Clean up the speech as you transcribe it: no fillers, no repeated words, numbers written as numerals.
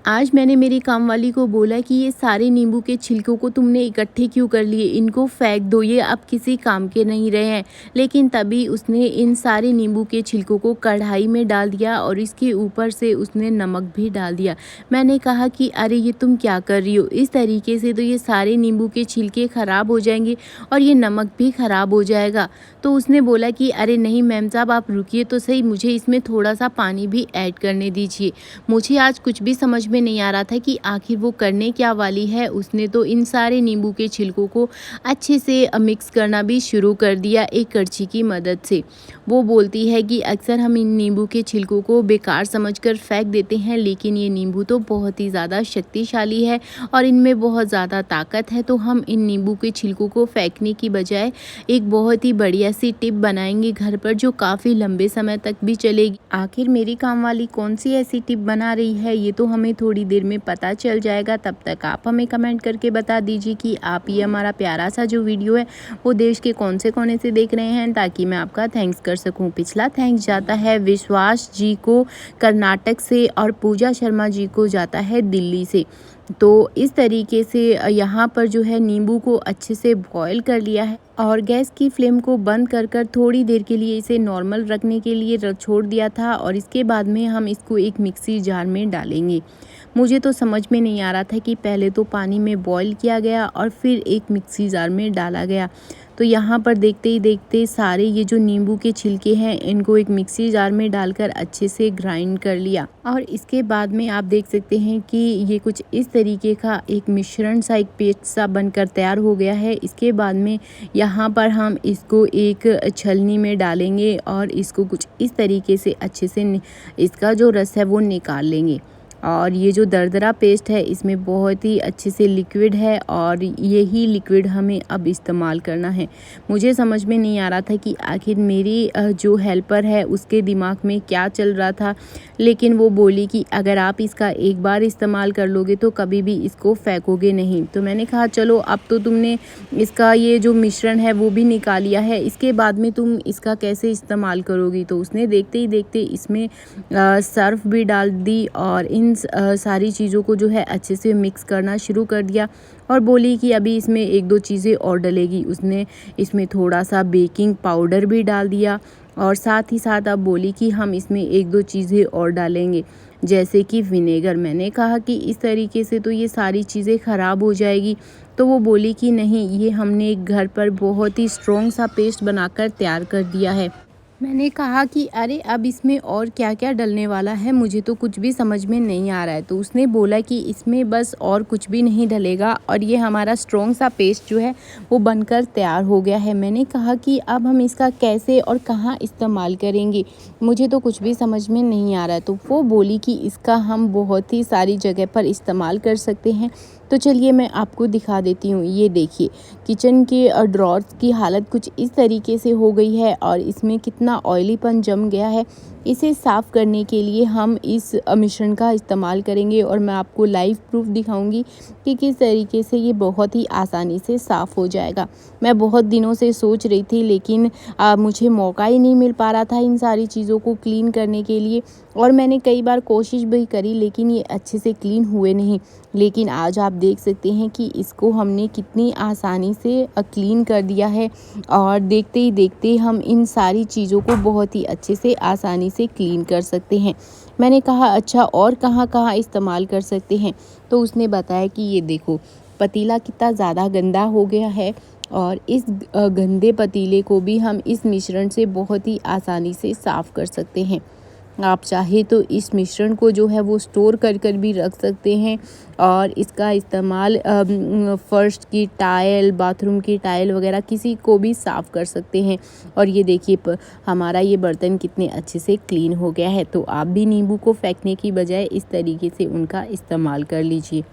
आज मैंने मेरी कामवाली को बोला कि ये सारे नींबू के छिलकों को तुमने इकट्ठे क्यों कर लिए, इनको फेंक दो, ये अब किसी काम के नहीं रहे हैं। लेकिन तभी उसने इन सारे नींबू के छिलकों को कढ़ाई में डाल दिया और इसके ऊपर से उसने नमक भी डाल दिया। मैंने कहा कि अरे ये तुम क्या कर रही हो, इस तरीके से तो ये सारे नींबू के छिलके ख़राब हो जाएंगे और ये नमक भी ख़राब हो जाएगा। तो उसने बोला कि अरे नहीं मैम साहब, आप रुकिए तो सही, मुझे इसमें थोड़ा सा पानी भी ऐड करने दीजिए। मुझे आज कुछ भी समझ में नहीं आ रहा था कि आखिर वो करने क्या वाली है। उसने तो इन सारे नींबू के छिलकों को अच्छे से मिक्स करना भी शुरू कर दिया एक करछी की मदद से। वो बोलती है कि अक्सर हम इन नींबू के छिलकों को बेकार समझकर फेंक देते हैं, लेकिन ये नींबू तो बहुत ही ज़्यादा शक्तिशाली है और इनमें बहुत ज़्यादा ताकत है। तो हम इन नींबू के छिलकों को फेंकने की बजाय एक बहुत ही बढ़िया सी टिप बनाएंगे घर पर, जो काफ़ी लंबे समय तक भी चलेगी। आखिर मेरी काम वाली कौन सी ऐसी टिप बना रही है, ये तो हमें थोड़ी देर में पता चल जाएगा। तब तक आप हमें कमेंट करके बता दीजिए कि आप ये हमारा प्यारा सा जो वीडियो है वो देश के कौन से कोने से देख रहे हैं, ताकि मैं आपका थैंक्स कर सकूं। पिछला थैंक्स जाता है विश्वास जी को कर्नाटक से और पूजा शर्मा जी को जाता है दिल्ली से। तो इस तरीके से यहाँ पर जो है नींबू को अच्छे से बॉईल कर लिया है और गैस की फ्लेम को बंद कर थोड़ी देर के लिए इसे नॉर्मल रखने के लिए छोड़ दिया था और इसके बाद में हम इसको एक मिक्सी जार में डालेंगे। मुझे तो समझ में नहीं आ रहा था कि पहले तो पानी में बॉईल किया गया और फिर एक मिक्सी जार में डाला गया। तो यहाँ पर देखते ही देखते सारे ये जो नींबू के छिलके हैं इनको एक मिक्सी जार में डालकर अच्छे से ग्राइंड कर लिया और इसके बाद में आप देख सकते हैं कि ये कुछ इस तरीके का एक मिश्रण सा, एक पेस्ट सा बनकर तैयार हो गया है। इसके बाद में यहाँ पर हम इसको एक छलनी में डालेंगे और इसको कुछ इस तरीके से अच्छे से इसका जो रस है वो निकाल लेंगे। और ये जो दरदरा पेस्ट है इसमें बहुत ही अच्छे से लिक्विड है और यही लिक्विड हमें अब इस्तेमाल करना है। मुझे समझ में नहीं आ रहा था कि आखिर मेरी जो हेल्पर है उसके दिमाग में क्या चल रहा था, लेकिन वो बोली कि अगर आप इसका एक बार इस्तेमाल कर लोगे तो कभी भी इसको फेंकोगे नहीं। तो मैंने कहा चलो, अब तो तुमने इसका ये जो मिश्रण है वो भी निकाल लिया है, इसके बाद में तुम इसका कैसे इस्तेमाल करोगी। तो उसने देखते ही देखते इसमें सर्फ भी डाल दी और इन सारी चीज़ों को जो है अच्छे से मिक्स करना शुरू कर दिया और बोली कि अभी इसमें एक दो चीज़ें और डलेगी। उसने इसमें थोड़ा सा बेकिंग पाउडर भी डाल दिया और साथ ही साथ अब बोली कि हम इसमें एक दो चीज़ें और डालेंगे, जैसे कि विनेगर। मैंने कहा कि इस तरीके से तो ये सारी चीज़ें ख़राब हो जाएगी। तो वो बोली कि नहीं, ये हमने एक घर पर बहुत ही स्ट्रॉन्ग सा पेस्ट बनाकर तैयार कर दिया है। मैंने कहा कि अरे अब इसमें और क्या क्या डलने वाला है, मुझे तो कुछ भी समझ में नहीं आ रहा है। तो उसने बोला कि इसमें बस और कुछ भी नहीं डलेगा और ये हमारा स्ट्रॉन्ग सा पेस्ट जो है वो बनकर तैयार हो गया है। मैंने कहा कि अब हम इसका कैसे और कहाँ इस्तेमाल करेंगे, मुझे तो कुछ भी समझ में नहीं आ रहा है। तो वो बोली कि इसका हम बहुत ही सारी जगह पर इस्तेमाल कर सकते हैं। तो चलिए मैं आपको दिखा देती हूँ। ये देखिए, किचन के ड्रॉर्स की हालत कुछ इस तरीके से हो गई है और इसमें कितना ऑयलीपन जम गया है। इसे साफ़ करने के लिए हम इस मिश्रण का इस्तेमाल करेंगे और मैं आपको लाइव प्रूफ दिखाऊंगी कि किस तरीके से ये बहुत ही आसानी से साफ़ हो जाएगा। मैं बहुत दिनों से सोच रही थी, लेकिन मुझे मौका ही नहीं मिल पा रहा था इन सारी चीज़ों को क्लीन करने के लिए और मैंने कई बार कोशिश भी करी, लेकिन ये अच्छे से क्लीन हुए नहीं। लेकिन आज आप देख सकते हैं कि इसको हमने कितनी आसानी से क्लीन कर दिया है और देखते ही देखते हम इन सारी चीज़ों को बहुत ही अच्छे से आसानी से क्लीन कर सकते हैं। मैंने कहा अच्छा, और कहाँ कहाँ इस्तेमाल कर सकते हैं। तो उसने बताया कि ये देखो, पतीला कितना ज़्यादा गंदा हो गया है और इस गंदे पतीले को भी हम इस मिश्रण से बहुत ही आसानी से साफ़ कर सकते हैं। आप चाहे तो इस मिश्रण को जो है वो स्टोर कर भी रख सकते हैं और इसका इस्तेमाल फर्श की टाइल, बाथरूम की टाइल वगैरह किसी को भी साफ़ कर सकते हैं। और ये देखिए हमारा ये बर्तन कितने अच्छे से क्लीन हो गया है। तो आप भी नींबू को फेंकने की बजाय इस तरीके से उनका इस्तेमाल कर लीजिए।